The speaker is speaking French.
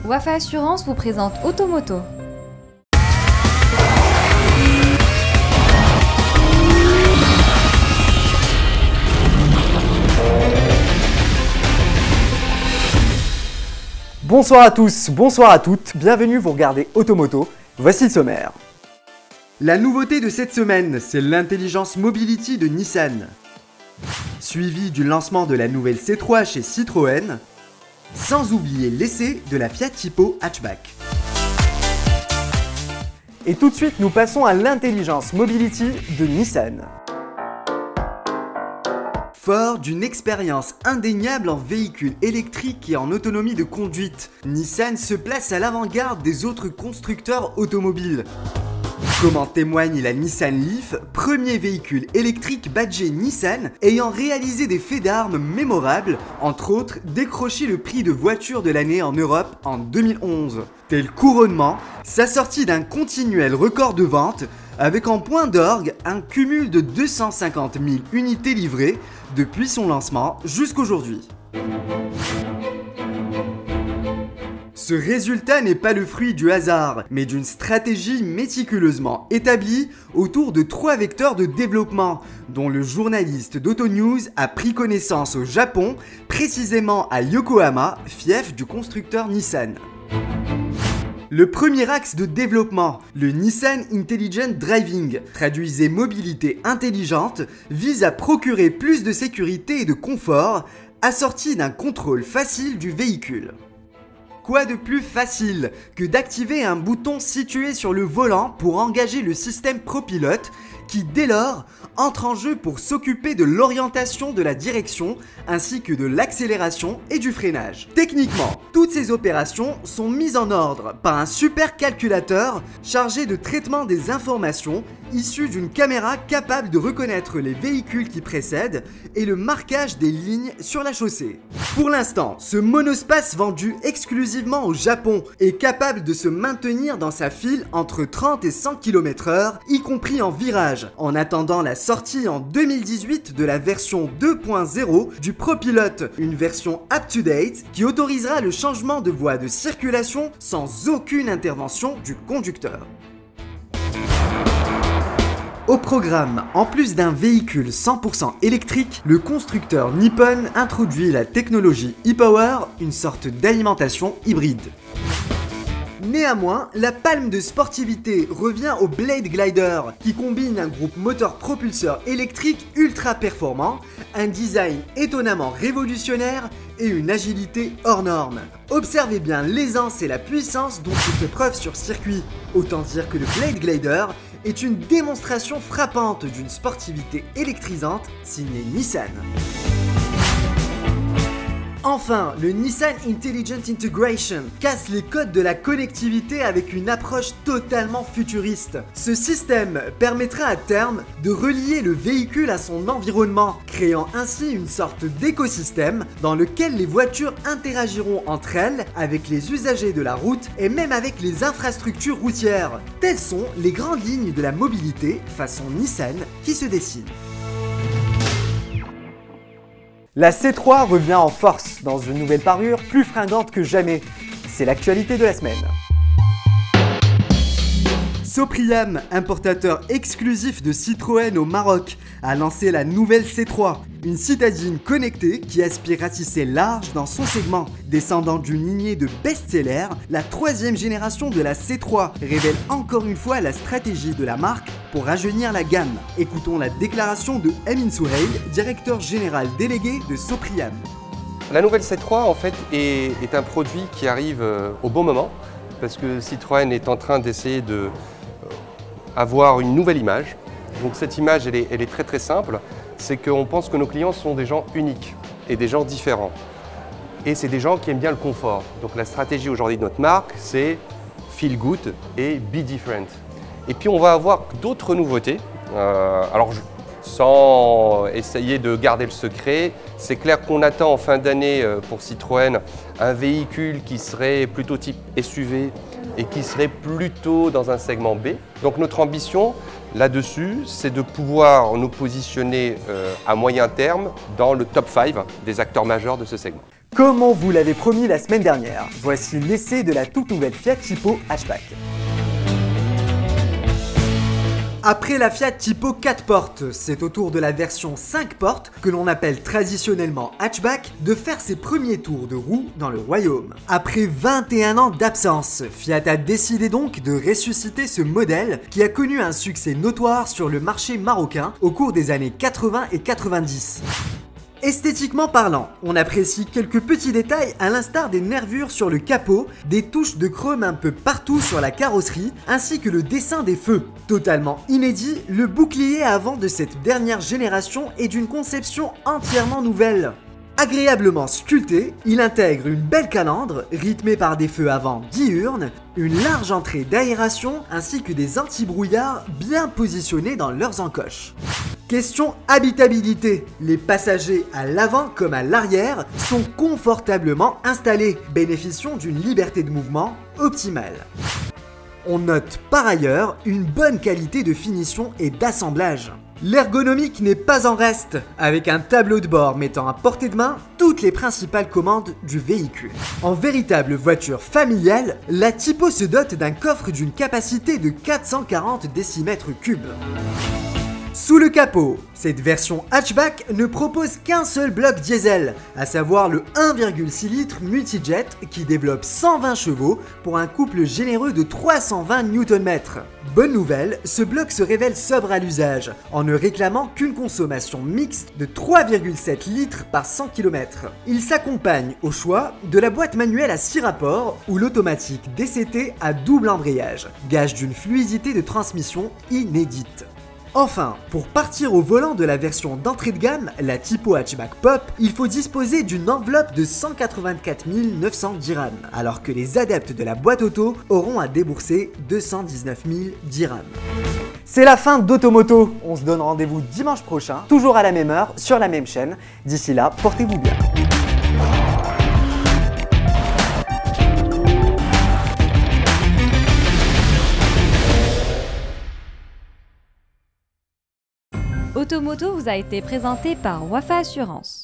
Wafa Assurance vous présente Automoto. Bonsoir à tous, bonsoir à toutes, bienvenue, vous regardez Automoto, voici le sommaire. La nouveauté de cette semaine, c'est l'intelligence mobility de Nissan. Suivi du lancement de la nouvelle C3 chez Citroën, sans oublier l'essai de la Fiat Tipo Hatchback. Et tout de suite, nous passons à l'intelligence mobility de Nissan. Fort d'une expérience indéniable en véhicules électriques et en autonomie de conduite, Nissan se place à l'avant-garde des autres constructeurs automobiles. Comme en témoigne la Nissan Leaf, premier véhicule électrique badgé Nissan ayant réalisé des faits d'armes mémorables, entre autres décrocher le prix de voiture de l'année en Europe en 2011. Tel couronnement, s'assortit d'un continuel record de vente, avec en point d'orgue un cumul de 250 000 unités livrées depuis son lancement jusqu'aujourd'hui. Ce résultat n'est pas le fruit du hasard, mais d'une stratégie méticuleusement établie autour de 3 vecteurs de développement, dont le journaliste d'AutoNews a pris connaissance au Japon, précisément à Yokohama, fief du constructeur Nissan. Le premier axe de développement, le Nissan Intelligent Driving, traduisez mobilité intelligente, vise à procurer plus de sécurité et de confort, assorti d'un contrôle facile du véhicule. Quoi de plus facile que d'activer un bouton situé sur le volant pour engager le système ProPilot qui dès lors entre en jeu pour s'occuper de l'orientation de la direction ainsi que de l'accélération et du freinage. Techniquement, toutes ces opérations sont mises en ordre par un supercalculateur chargé de traitement des informations issues d'une caméra capable de reconnaître les véhicules qui précèdent et le marquage des lignes sur la chaussée. Pour l'instant, ce monospace vendu exclusivement au Japon est capable de se maintenir dans sa file entre 30 et 100 km/h, y compris en virage, en attendant la sortie en 2018 de la version 2.0 du ProPilot, une version up-to-date qui autorisera le changement de voie de circulation sans aucune intervention du conducteur. Au programme, en plus d'un véhicule 100% électrique, le constructeur Nippon introduit la technologie e-Power, une sorte d'alimentation hybride. Néanmoins, la palme de sportivité revient au Blade Glider, qui combine un groupe moteur-propulseur électrique ultra performant, un design étonnamment révolutionnaire et une agilité hors norme. Observez bien l'aisance et la puissance dont il fait preuve sur circuit. Autant dire que le Blade Glider est une démonstration frappante d'une sportivité électrisante signée Nissan. Enfin, le Nissan Intelligent Integration casse les codes de la connectivité avec une approche totalement futuriste. Ce système permettra à terme de relier le véhicule à son environnement, créant ainsi une sorte d'écosystème dans lequel les voitures interagiront entre elles avec les usagers de la route et même avec les infrastructures routières. Telles sont les grandes lignes de la mobilité façon Nissan qui se dessinent. La C3 revient en force dans une nouvelle parure plus fringante que jamais. C'est l'actualité de la semaine. Sopriam, importateur exclusif de Citroën au Maroc, a lancé la nouvelle C3, une citadine connectée qui aspire à tisser large dans son segment. Descendant d'une lignée de best-sellers, la 3e génération de la C3 révèle encore une fois la stratégie de la marque pour rajeunir la gamme. Écoutons la déclaration de Emin Souheil, directeur général délégué de Sopriam. La nouvelle C3 en fait est un produit qui arrive au bon moment parce que Citroën est en train d'essayer de avoir une nouvelle image. Donc cette image elle est très très simple, c'est qu'on pense que nos clients sont des gens uniques et des gens différents. Et c'est des gens qui aiment bien le confort. Donc la stratégie aujourd'hui de notre marque c'est Feel Good et Be Different. Et puis on va avoir d'autres nouveautés. Sans essayer de garder le secret, c'est clair qu'on attend en fin d'année pour Citroën un véhicule qui serait plutôt type SUV et qui serait plutôt dans un segment B. Donc notre ambition là-dessus, c'est de pouvoir nous positionner à moyen terme dans le top 5 des acteurs majeurs de ce segment. Comme on vous l'avait promis la semaine dernière, voici l'essai de la toute nouvelle Fiat Tipo Hatchback. Après la Fiat Tipo 4 portes, c'est au tour de la version 5 portes, que l'on appelle traditionnellement hatchback, de faire ses premiers tours de roue dans le royaume. Après 21 ans d'absence, Fiat a décidé donc de ressusciter ce modèle qui a connu un succès notoire sur le marché marocain au cours des années 80 et 90. Esthétiquement parlant, on apprécie quelques petits détails à l'instar des nervures sur le capot, des touches de chrome un peu partout sur la carrosserie, ainsi que le dessin des feux. Totalement inédit, le bouclier avant de cette dernière génération est d'une conception entièrement nouvelle. Agréablement sculpté, il intègre une belle calandre, rythmée par des feux avant diurnes, une large entrée d'aération ainsi que des anti-brouillards bien positionnés dans leurs encoches. Question habitabilité. Les passagers à l'avant comme à l'arrière sont confortablement installés, bénéficiant d'une liberté de mouvement optimale. On note par ailleurs une bonne qualité de finition et d'assemblage. L'ergonomique n'est pas en reste, avec un tableau de bord mettant à portée de main toutes les principales commandes du véhicule. En véritable voiture familiale, la Tipo se dote d'un coffre d'une capacité de 440 décimètres-cubes. Sous le capot, cette version hatchback ne propose qu'un seul bloc diesel, à savoir le 1,6 litres multijet qui développe 120 chevaux pour un couple généreux de 320 Nm. Bonne nouvelle, ce bloc se révèle sobre à l'usage, en ne réclamant qu'une consommation mixte de 3,7 litres par 100 km. Il s'accompagne au choix de la boîte manuelle à 6 rapports ou l'automatique DCT à double embrayage, gage d'une fluidité de transmission inédite. Enfin, pour partir au volant de la version d'entrée de gamme, la Tipo Hatchback Pop, il faut disposer d'une enveloppe de 184 900 dirhams, alors que les adeptes de la boîte auto auront à débourser 219 000 dirhams. C'est la fin d'Automoto. On se donne rendez-vous dimanche prochain, toujours à la même heure, sur la même chaîne. D'ici là, portez-vous bien. Automoto vous a été présenté par Wafa Assurance.